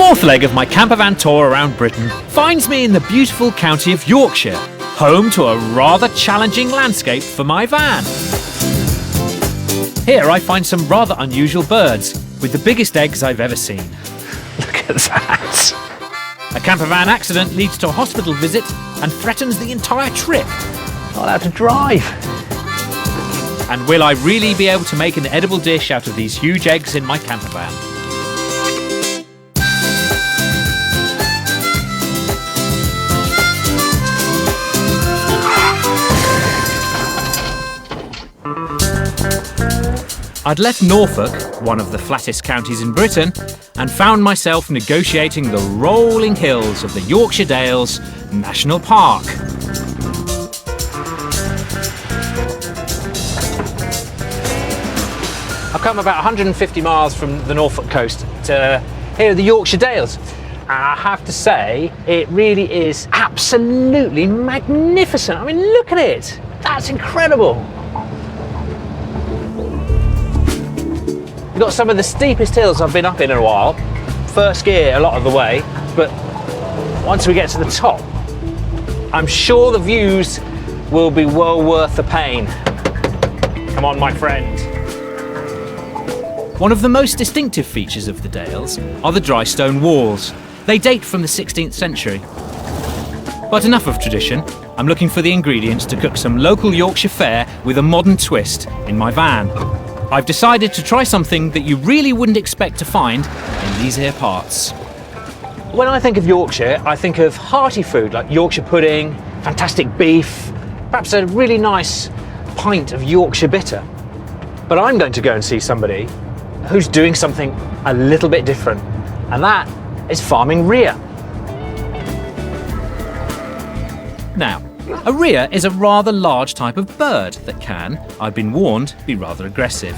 fourth leg of my campervan tour around Britain finds me in the beautiful county of Yorkshire, home to a rather challenging landscape for my van. Here I find some rather unusual birds, with the biggest eggs I've ever seen. Look at that. A campervan accident leads to a hospital visit and threatens the entire trip. Not allowed to drive. And will I really be able to make an edible dish out of these huge eggs in my campervan? I'd left Norfolk, one of the flattest counties in Britain, and found myself negotiating the rolling hills of the Yorkshire Dales National Park. I've come about 150 miles from the Norfolk coast to here at the Yorkshire Dales. And I have to say, it really is absolutely magnificent. I mean, look at it. That's incredible. We've got some of the steepest hills I've been up in a while. First gear a lot of the way, but once we get to the top, I'm sure the views will be well worth the pain. Come on, my friend. One of the most distinctive features of the Dales are the dry stone walls. They date from the 16th century. But enough of tradition. I'm looking for the ingredients to cook some local Yorkshire fare with a modern twist in my van. I've decided to try something that you really wouldn't expect to find in these here parts. When I think of Yorkshire, I think of hearty food like Yorkshire pudding, fantastic beef, perhaps a really nice pint of Yorkshire bitter. But I'm going to go and see somebody who's doing something a little bit different, and that is farming rhea. Now, a rhea is a rather large type of bird that can, I've been warned, be rather aggressive.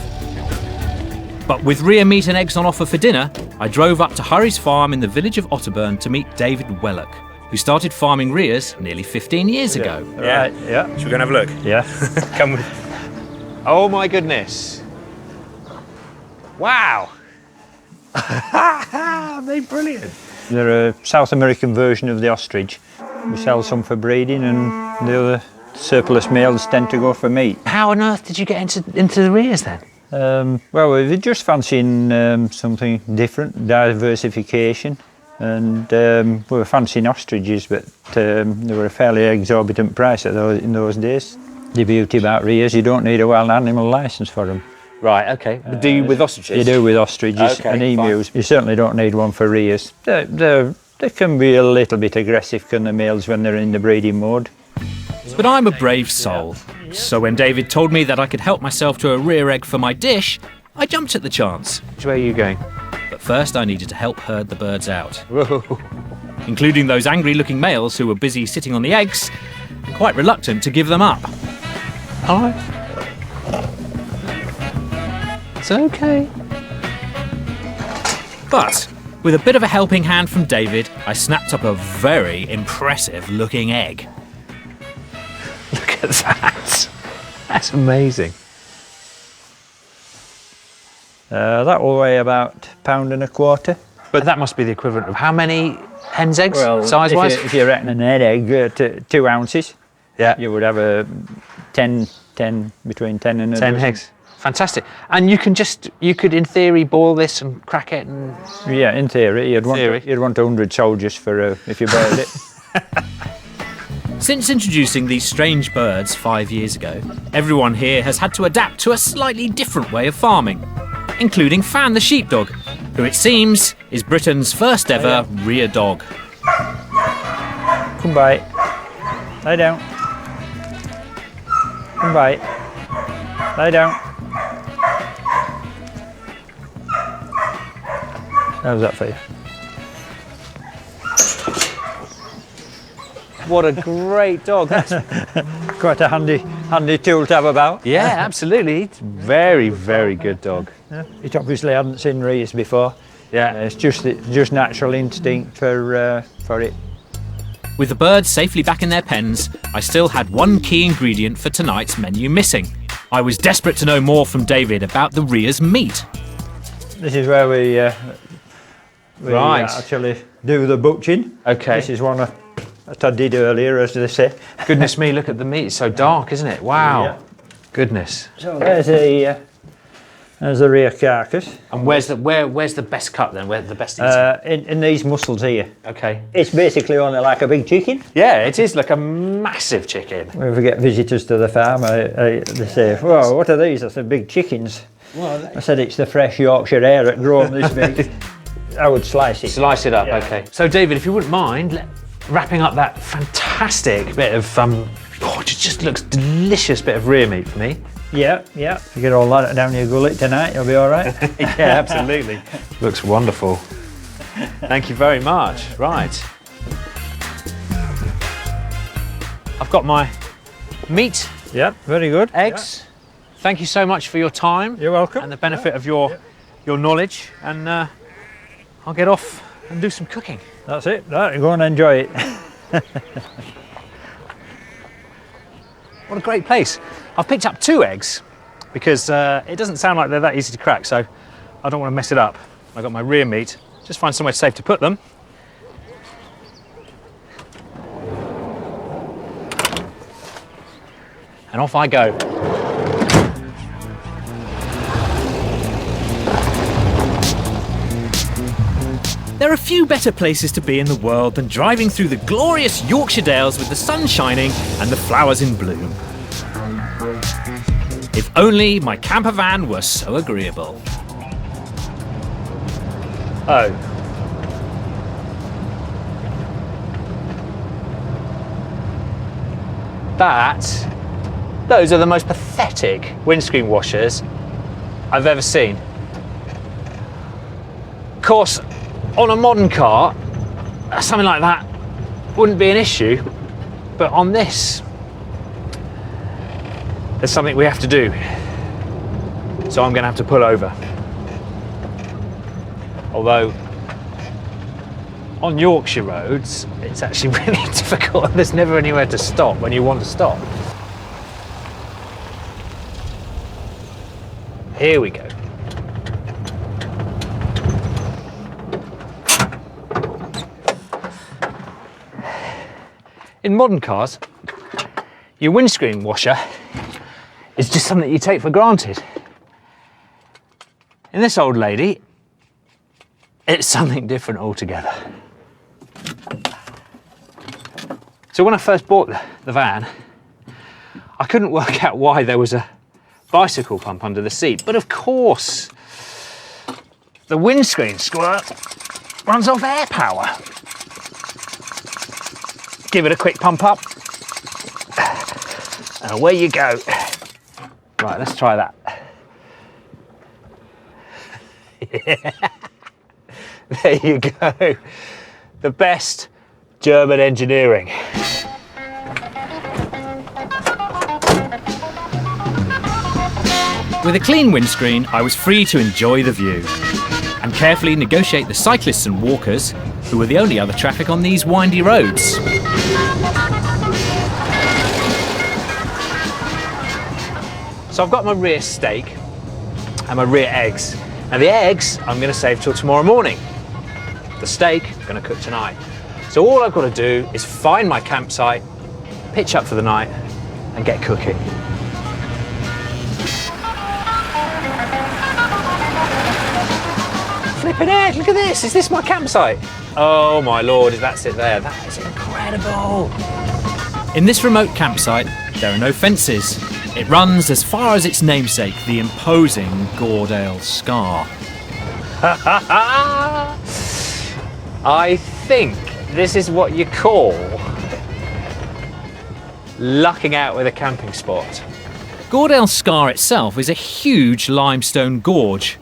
But with rhea meat and eggs on offer for dinner, I drove up to Hurry's farm in the village of Otterburn to meet David Wellock, who started farming rheas nearly 15 years ago. Right, yeah. Should we go and have a look? Yeah. Come with. Oh my goodness. Wow. They're brilliant. They're a South American version of the ostrich. We sell some for breeding, and the other surplus males tend to go for meat. How on earth did you get into the rheas then? Well, we were just fancying something different, diversification, and we were fancying ostriches, but they were a fairly exorbitant price in those days. The beauty about rheas, you don't need a wild animal licence for them. Right, okay. Do you with ostriches? You do with ostriches and emus. Fine. You certainly don't need one for rheas. They can be a little bit aggressive, can the males, when they're in the breeding mode. But I'm a brave soul. So when David told me that I could help myself to a rhea egg for my dish, I jumped at the chance. Which way are you going? But first I needed to help herd the birds out. Whoa. Including those angry-looking males who were busy sitting on the eggs, and quite reluctant to give them up. Hello. It's okay. But with a bit of a helping hand from David, I snapped up a very impressive-looking egg. Look at that. That's amazing. That will weigh about £1.25. But that must be the equivalent of how many hen's eggs, Well, size-wise? if you reckon an egg to 2 ounces, Yeah. you would have a between 10 and 10 eggs. Fantastic. And you could in theory boil this and crack it and... Yeah, in theory, you'd want 100 soldiers for if you boiled it. Since introducing these strange birds 5 years ago, everyone here has had to adapt to a slightly different way of farming, including Fan the sheepdog, who it seems is Britain's first ever rhea dog. Come by. Lie down. Come by. Lie down. How's that for you? What a great dog. That's... Quite a handy tool to have about. Yeah, absolutely. It's very, very good dog. Yeah. It obviously hadn't seen rheas before. Yeah. It's just natural instinct for it. With the birds safely back in their pens, I still had one key ingredient for tonight's menu missing. I was desperate to know more from David about the rhea's meat. This is where we We Right. actually do the butching. Okay. This is one that I did earlier, as they say. Goodness me, look at the meat. It's so dark, isn't it? Wow. Yeah. Goodness. So there's the rear carcass. And where's the best cut then? Where's the best eating? In these muscles here. Okay. It's basically only like a big chicken. Yeah, it is like a massive chicken. When we get visitors to the farm, they say, "Whoa, what are these?" I said, "Big chickens." I said, "It's the fresh Yorkshire hare that grow them this big." I would slice it. Slice it up, Yeah. okay. So David, if you wouldn't mind wrapping up that fantastic bit of, it just looks delicious bit of rear meat for me. Yeah, yeah. If you get all that down your gullet tonight, you'll be all right. Yeah, absolutely. Looks wonderful. Thank you very much. Right. I've got my meat, Yeah, very good. eggs. Thank you so much for your time. You're welcome. And the benefit of your knowledge. And I'll get off and do some cooking. That's it. Right, go and enjoy it. What a great place. I've picked up 2 eggs because it doesn't sound like they're that easy to crack, so I don't want to mess it up. I've got my rear meat. Just find somewhere safe to put them. And off I go. There are few better places to be in the world than driving through the glorious Yorkshire Dales with the sun shining and the flowers in bloom. If only my camper van were so agreeable. Oh. Those are the most pathetic windscreen washers I've ever seen. Of course, on a modern car, something like that wouldn't be an issue, but on this, there's something we have to do. So I'm going to have to pull over. Although, on Yorkshire roads, it's actually really difficult. There's never anywhere to stop when you want to stop. Here we go. In modern cars, your windscreen washer is just something you take for granted. In this old lady, it's something different altogether. So when I first bought the van, I couldn't work out why there was a bicycle pump under the seat, but of course, the windscreen squirt runs off air power. Give it a quick pump up, and away you go. Right, let's try that. Yeah. There you go. The best German engineering. With a clean windscreen, I was free to enjoy the view and carefully negotiate the cyclists and walkers, who were the only other traffic on these windy roads. So I've got my rear steak and my rear eggs. Now the eggs I'm going to save till tomorrow morning. The steak I'm going to cook tonight. So all I've got to do is find my campsite, pitch up for the night and get cooking. Flipping heck, look at this. Is this my campsite? Oh my lord, that's it there. That is incredible. In this remote campsite, there are no fences. It runs as far as its namesake, the imposing Goredale Scar. I think this is what you call lucking out with a camping spot. Goredale Scar itself is a huge limestone gorge.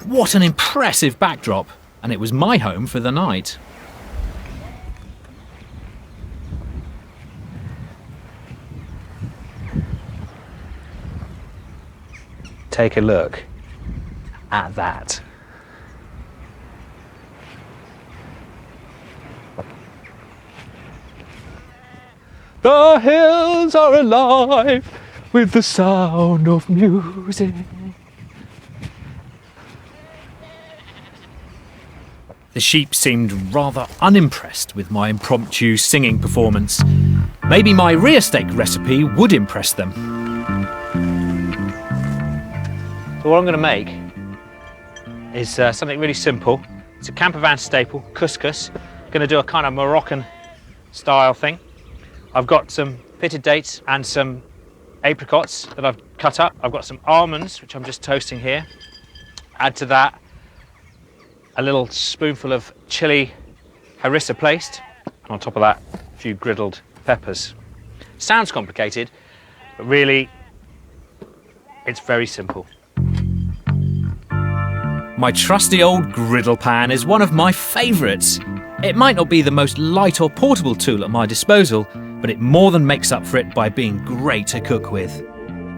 What an impressive backdrop, and it was my home for the night. Take a look at that. The hills are alive with the sound of music. The sheep seemed rather unimpressed with my impromptu singing performance. Maybe my rear steak recipe would impress them. So what I'm going to make is something really simple. It's a campervan staple, couscous. Going to do a kind of Moroccan style thing. I've got some pitted dates and some apricots that I've cut up. I've got some almonds, which I'm just toasting here. Add to that a little spoonful of chili harissa paste, and on top of that, a few griddled peppers. Sounds complicated, but really, it's very simple. My trusty old griddle pan is one of my favourites. It might not be the most light or portable tool at my disposal, but it more than makes up for it by being great to cook with.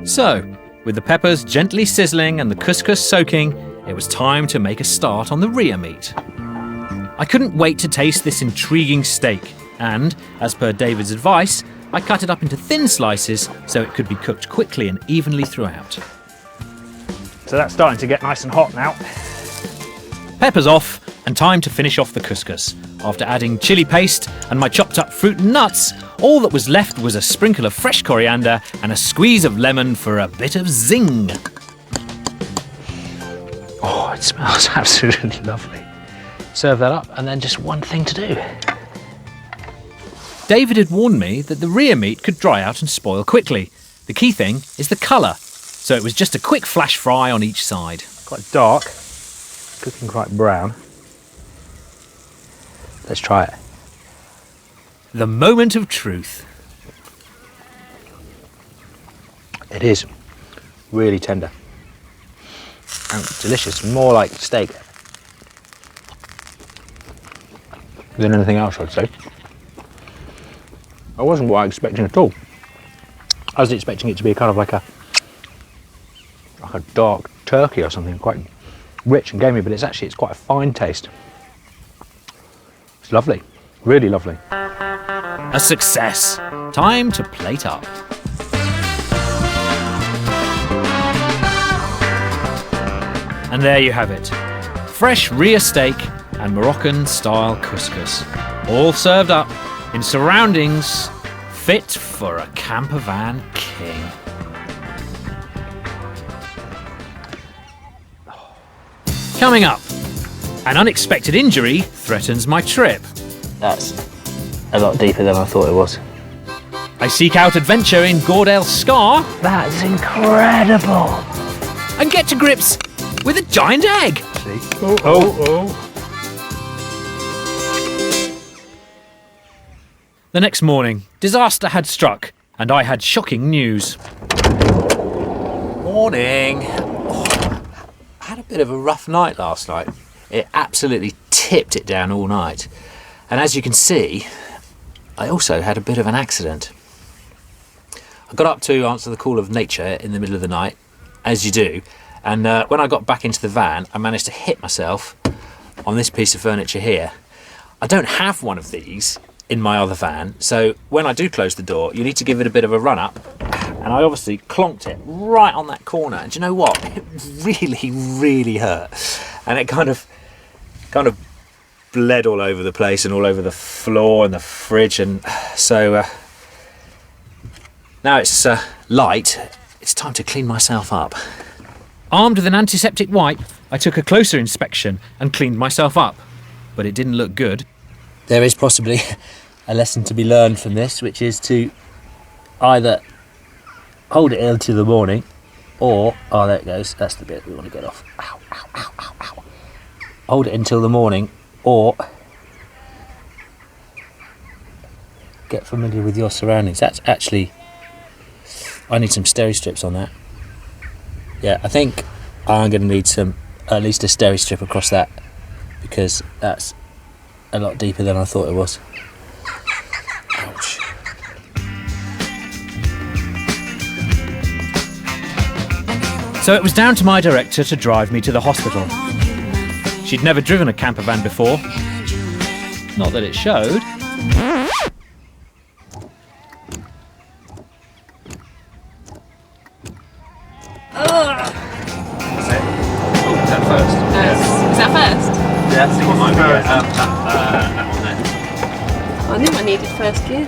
So, with the peppers gently sizzling and the couscous soaking, it was time to make a start on the rear meat. I couldn't wait to taste this intriguing steak, and, as per David's advice, I cut it up into thin slices so it could be cooked quickly and evenly throughout. So that's starting to get nice and hot now. Peppers off, and time to finish off the couscous. After adding chili paste and my chopped up fruit and nuts, all that was left was a sprinkle of fresh coriander and a squeeze of lemon for a bit of zing. Oh, it smells absolutely lovely. Serve that up, and then just one thing to do. David had warned me that the rear meat could dry out and spoil quickly. The key thing is the colour, so it was just a quick flash fry on each side. Quite dark, cooking quite brown. Let's try it. The moment of truth. It is really tender and delicious, more like steak than anything else, I'd say. I wasn't what I was expecting at all. I was expecting it to be kind of like a dark turkey or something, quite rich and gamey, but it's quite a fine taste. It's lovely, really lovely. A success. Time to plate up. And there you have it. Fresh rear steak and Moroccan style couscous. All served up in surroundings fit for a campervan king. Coming up, an unexpected injury threatens my trip. That's a lot deeper than I thought it was. I seek out adventure in Gordale Scar That's incredible. and get to grips with a giant egg. The next morning, disaster had struck and I had shocking news. Morning. I had a bit of a rough night last night. It absolutely tipped it down all night. And as you can see, I also had a bit of an accident. I got up to answer the call of nature in the middle of the night, as you do, and when I got back into the van, I managed to hit myself on this piece of furniture here. I don't have one of these in my other van, so when I do close the door, you need to give it a bit of a run up, and I obviously clonked it right on that corner, and do you know what? It really, really hurt, and it kind of bled all over the place and all over the floor and the fridge, and so now it's light, it's time to clean myself up. Armed with an antiseptic wipe, I took a closer inspection and cleaned myself up, but it didn't look good. There is possibly a lesson to be learned from this, which is to either hold it until the morning, or, oh, there it goes, that's the bit we want to get off. Ow, ow, ow, ow, ow. Hold it until the morning, or get familiar with your surroundings. That's actually, I need some steri strips on that. Yeah, I think I'm going to need at least a steri strip across that, because that's a lot deeper than I thought it was. Ouch. So it was down to my director to drive me to the hospital. She'd never driven a camper van before. Not that it showed. Is that first? Is that first? Yeah, Yeah, I think it might be that one there. I knew I needed first gear.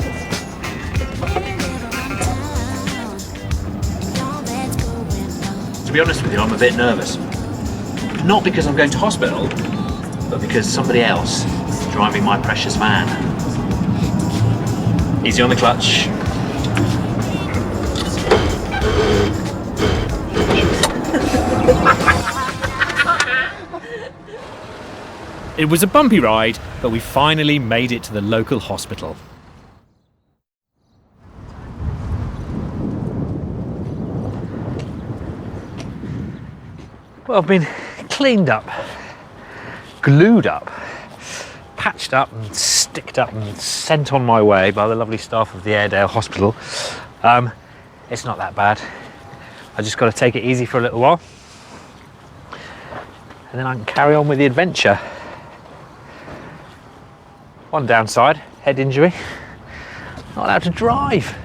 To be honest with you, I'm a bit nervous. Not because I'm going to hospital, but because somebody else is driving my precious van. Easy on the clutch. It was a bumpy ride, but we finally made it to the local hospital. Well, I've been cleaned up, glued up, patched up and sticked up and sent on my way by the lovely staff of the Airedale Hospital. It's not that bad. I just got to take it easy for a little while, and then I can carry on with the adventure. One downside, head injury, not allowed to drive.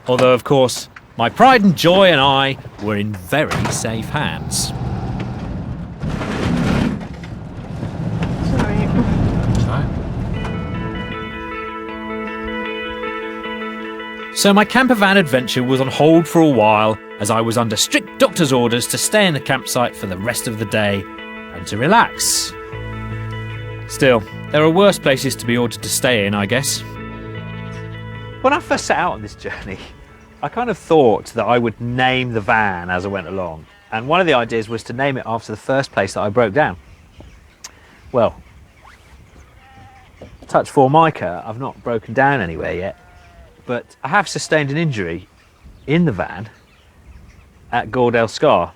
Although, of course, my pride and joy and I were in very safe hands. So my campervan adventure was on hold for a while as I was under strict doctor's orders to stay in the campsite for the rest of the day and to relax. Still, there are worse places to be ordered to stay in, I guess. When I first set out on this journey, I kind of thought that I would name the van as I went along. And one of the ideas was to name it after the first place that I broke down. Well, touch Formica, I've not broken down anywhere yet, but I have sustained an injury in the van at Gordale Scar.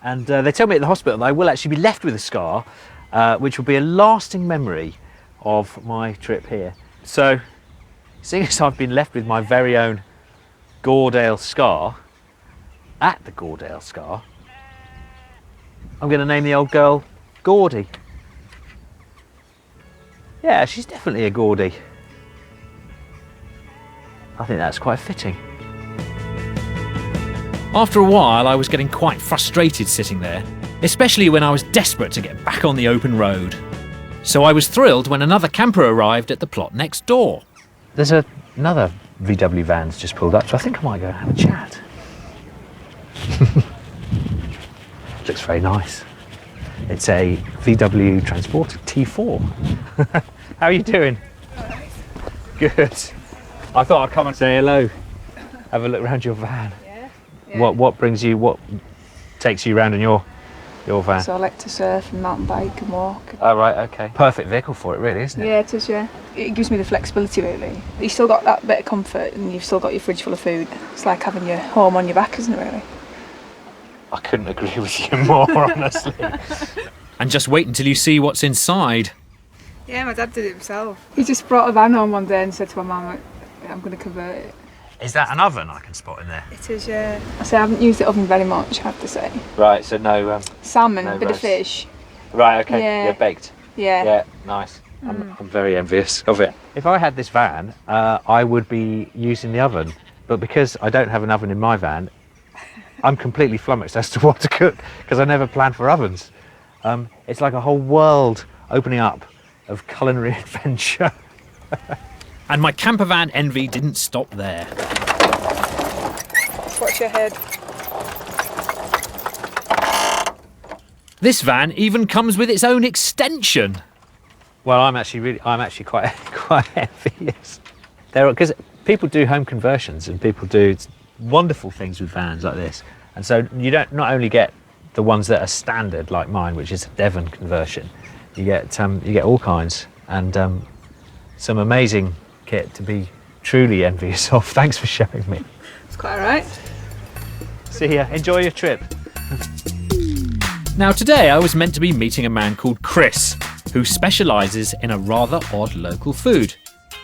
And they tell me at the hospital that I will actually be left with a scar, which will be a lasting memory of my trip here. So, seeing as I've been left with my very own Gordale Scar, at the Gordale Scar, I'm going to name the old girl Gordy. Yeah, she's definitely a Gordy. I think that's quite fitting. After a while, I was getting quite frustrated sitting there, especially when I was desperate to get back on the open road. So I was thrilled when another camper arrived at the plot next door. There's another VW van's just pulled up, so I think I might go and have a chat. Looks very nice. It's a VW Transporter T4. How are you doing? Good. I thought I'd come and say hello. Have a look around your van. Yeah. What takes you around in your van? So I like to surf and mountain bike and walk. Oh, right, okay. Perfect vehicle for it, really, isn't it? Yeah, it is, yeah. It gives me the flexibility, really. You've still got that bit of comfort and you've still got your fridge full of food. It's like having your home on your back, isn't it, really? I couldn't agree with you more, honestly. And just wait until you see what's inside. Yeah, my dad did it himself. He just brought a van home one day and said to my mum, I'm going to convert it. Is that an oven I can spot in there? It is, yeah. I say I haven't used the oven very much, I have to say. Right, so no... Salmon, no bit roast. of fish. Right, okay, Yeah. baked. Yeah. Yeah, nice. I'm very envious of it. If I had this van, I would be using the oven. But because I don't have an oven in my van, I'm completely flummoxed as to what to cook, because I never planned for ovens. It's like a whole world opening up of culinary adventure. And my campervan envy didn't stop there. Watch your head. This van even comes with its own extension. Well, I'm actually quite envious. Because people do home conversions and people do wonderful things with vans like this, and so you don't not only get the ones that are standard like mine, which is a Devon conversion. You get all kinds, and some amazing kit to be truly envious of. Thanks for showing me. It's quite alright. See ya. Enjoy your trip. Now today I was meant to be meeting a man called Chris, who specialises in a rather odd local food.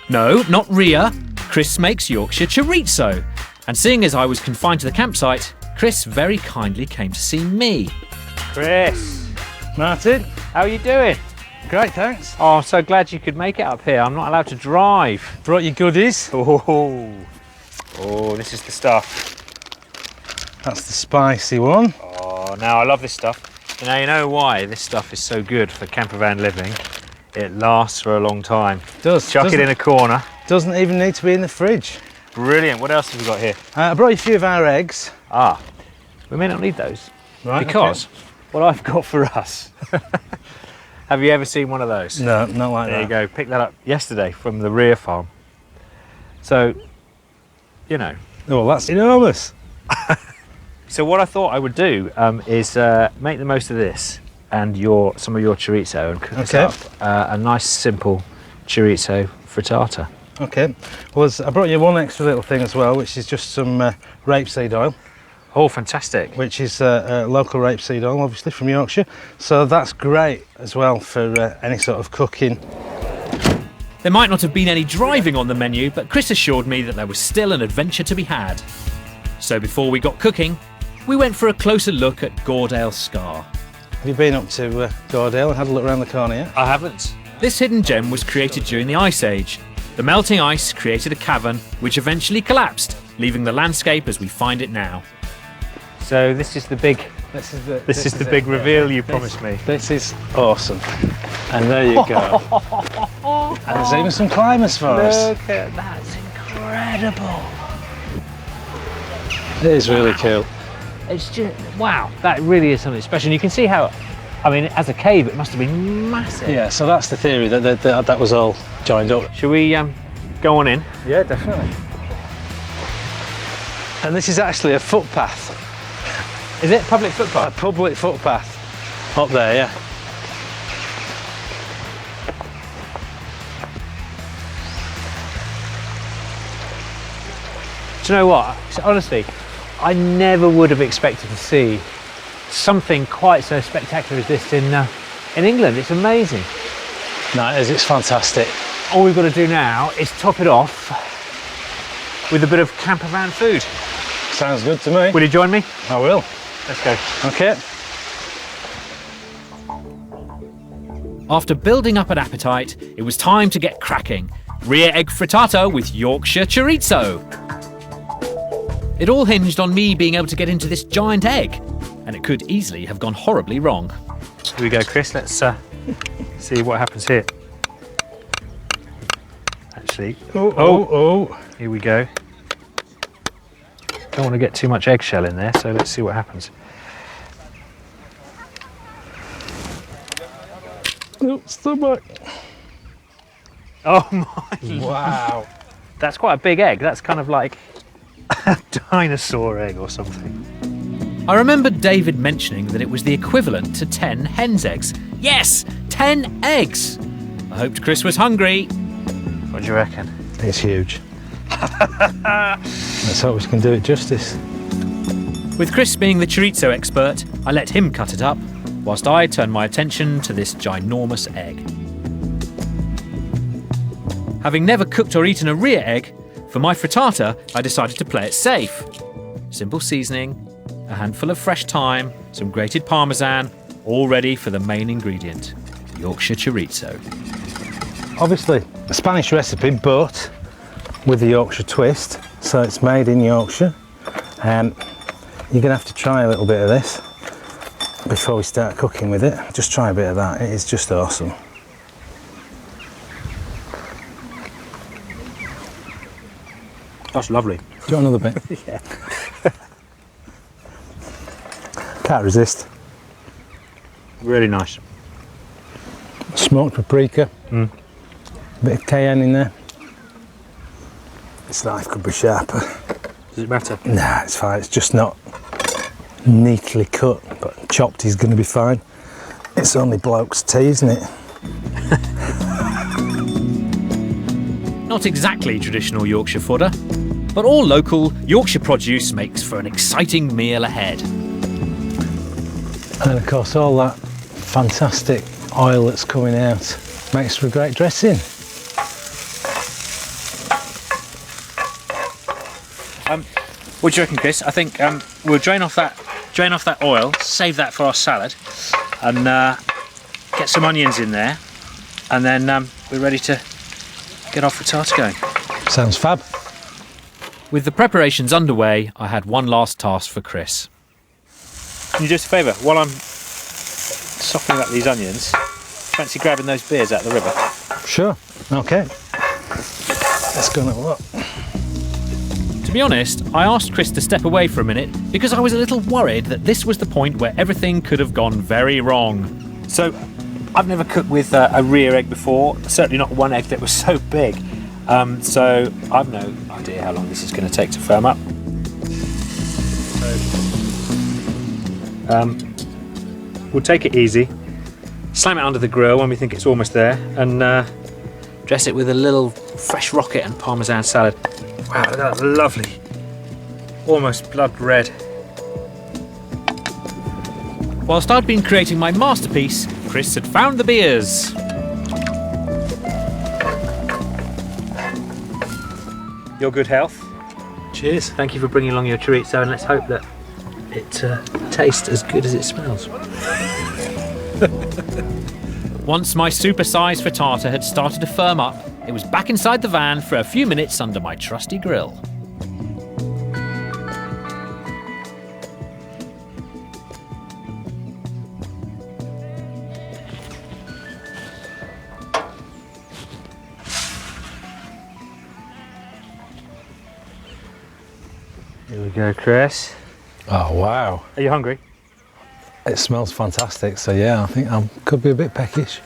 No, not Rhea. Chris makes Yorkshire chorizo. And seeing as I was confined to the campsite, Chris very kindly came to see me. Chris, Martin, how are you doing? great, thanks. Oh, I'm so glad you could make it up here. I'm not allowed to drive. Brought you goodies. Oh, this is the stuff. That's the spicy one. Oh, now I love this stuff. Now you know why this stuff is so good for campervan living. It lasts for a long time. Does. Chuck it in a corner. Doesn't even need to be in the fridge. Brilliant. What else have we got here? I brought you a few of our eggs. Ah, we may not need those. Right, Because what I've got for us. Have you ever seen one of those? No, not like There that. you go. Picked that up yesterday from the rear farm. So, you know. Oh, well, that's enormous. So what I thought I would do is make the most of this and some of your chorizo and cook Okay. up a nice simple chorizo frittata. Okay. Well, I brought you one extra little thing as well, which is just some rapeseed oil, Oh, fantastic. which is local rapeseed oil, obviously from Yorkshire. So that's great as well for any sort of cooking. There might not have been any driving on the menu, but Chris assured me that there was still an adventure to be had. So before we got cooking, we went for a closer look at Goredale Scar. Have you been up to Goredale and had a look around the corner yet? I haven't. This hidden gem was created during the Ice Age. The melting ice created a cavern which eventually collapsed, leaving the landscape as we find it now. So this is the big This is the big reveal you promised me. This is awesome. And there you go. And there's even some climbers for us. Look at that. It's incredible. It is really cool. It's just wow, that really is something special. And you can see how, I mean, as a cave, it must have been massive. Yeah, so that's the theory, that was all joined up. Shall we go on in? Yeah, definitely. And this is actually a footpath, Is it public a footpath? public footpath up there, yeah. Do you know what? Honestly, I never would have expected to see something quite so spectacular as this in England. It's amazing. No, it is, it's fantastic. All we've got to do now is top it off with a bit of campervan food. Sounds good to me. Will you join me? I will. Let's go. Okay. After building up an appetite, it was time to get cracking. Rear egg frittata with Yorkshire chorizo. It all hinged on me being able to get into this giant egg, and it could easily have gone horribly wrong. Here we go, Chris. Let's see what happens here. Actually, Oh. here we go. Don't want to get too much eggshell in there, so let's see what happens. Oh, stomach. Oh my! Wow. That's quite a big egg. That's kind of like a dinosaur egg or something. I remembered David mentioning that it was the equivalent to 10 hen's eggs. Yes, 10 eggs! I hoped Chris was hungry. What do you reckon? It's huge. Let's hope we can do it justice. With Chris being the chorizo expert, I let him cut it up, whilst I turned my attention to this ginormous egg. Having never cooked or eaten a rear egg, for my frittata, I decided to play it safe. Simple seasoning, a handful of fresh thyme, some grated parmesan, all ready for the main ingredient, Yorkshire chorizo. Obviously, a Spanish recipe, but with the Yorkshire twist, so it's made in Yorkshire. You're gonna have to try a little bit of this before we start cooking with it. Just try a bit of that, it is just awesome. That's lovely. Do you want another bit? Yeah. Can't resist. Really nice. Smoked paprika, bit of cayenne in there. This knife could be sharper. Does it matter? Nah, it's fine, it's just not neatly cut, but chopped is going to be fine. It's only bloke's tea, isn't it? Not exactly traditional Yorkshire fodder, but all local Yorkshire produce makes for an exciting meal ahead. And of course all that fantastic oil that's coming out makes for a great dressing. What do you reckon, Chris? I think we'll drain off that oil, save that for our salad, and get some onions in there, and then we're ready to get our frittata going. Sounds fab. With the preparations underway, I had one last task for Chris. Can you do us a favour? While I'm softening up these onions, fancy grabbing those beers out of the river? Sure. Okay. Let's go and have a look. To be honest, I asked Chris to step away for a minute because I was a little worried that this was the point where everything could have gone very wrong. So, I've never cooked with a rear egg before, certainly not one egg that was so big. So, I've no idea how long this is going to take to firm up. We'll take it easy, slam it under the grill when we think it's almost there, and dress it with a little fresh rocket and Parmesan salad. Wow, that's lovely. Almost blood red. Whilst I'd been creating my masterpiece, Chris had found the beers. Your good health. Cheers. Thank you for bringing along your chorizo, and let's hope that it tastes as good as it smells. Once my super-sized frittata had started to firm up, it was back inside the van for a few minutes under my trusty grill. Here we go, Chris. Oh, wow. Are you hungry? It smells fantastic, so yeah, I think I could be a bit peckish.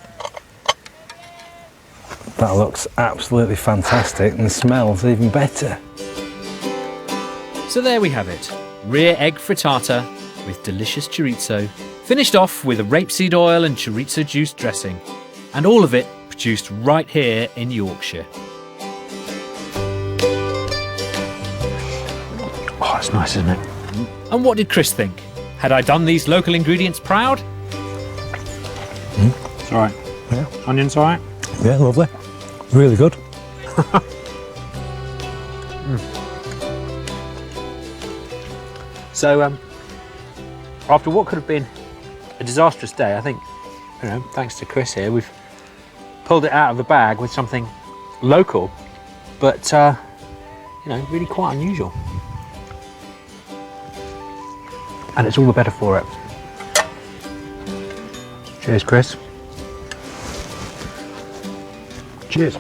That looks absolutely fantastic and smells even better. So there we have it. Rear egg frittata with delicious chorizo, finished off with a rapeseed oil and chorizo juice dressing. And all of it produced right here in Yorkshire. Oh, it's nice, isn't it? And what did Chris think? Had I done these local ingredients proud? It's all right. Yeah. Onions all right? Yeah, lovely. Really good. So, after what could have been a disastrous day, I think, thanks to Chris here, we've pulled it out of the bag with something local, but, really quite unusual. And it's all the better for it. Cheers, Chris. Cheers.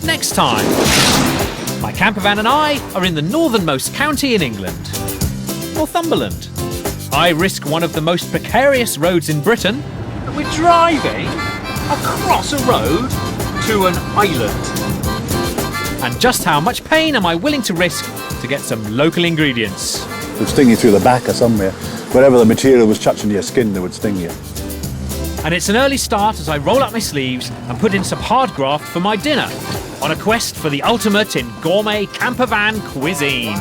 Next time, my campervan and I are in the northernmost county in England, Northumberland. I risk one of the most precarious roads in Britain, and we're driving across a road to an island. And just how much pain am I willing to risk to get some local ingredients? It would sting you through the back or somewhere. Wherever the material was touching your skin, they would sting you. And it's an early start as I roll up my sleeves and put in some hard graft for my dinner, on a quest for the ultimate in gourmet campervan cuisine.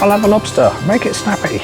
I'll have a lobster. Make it snappy.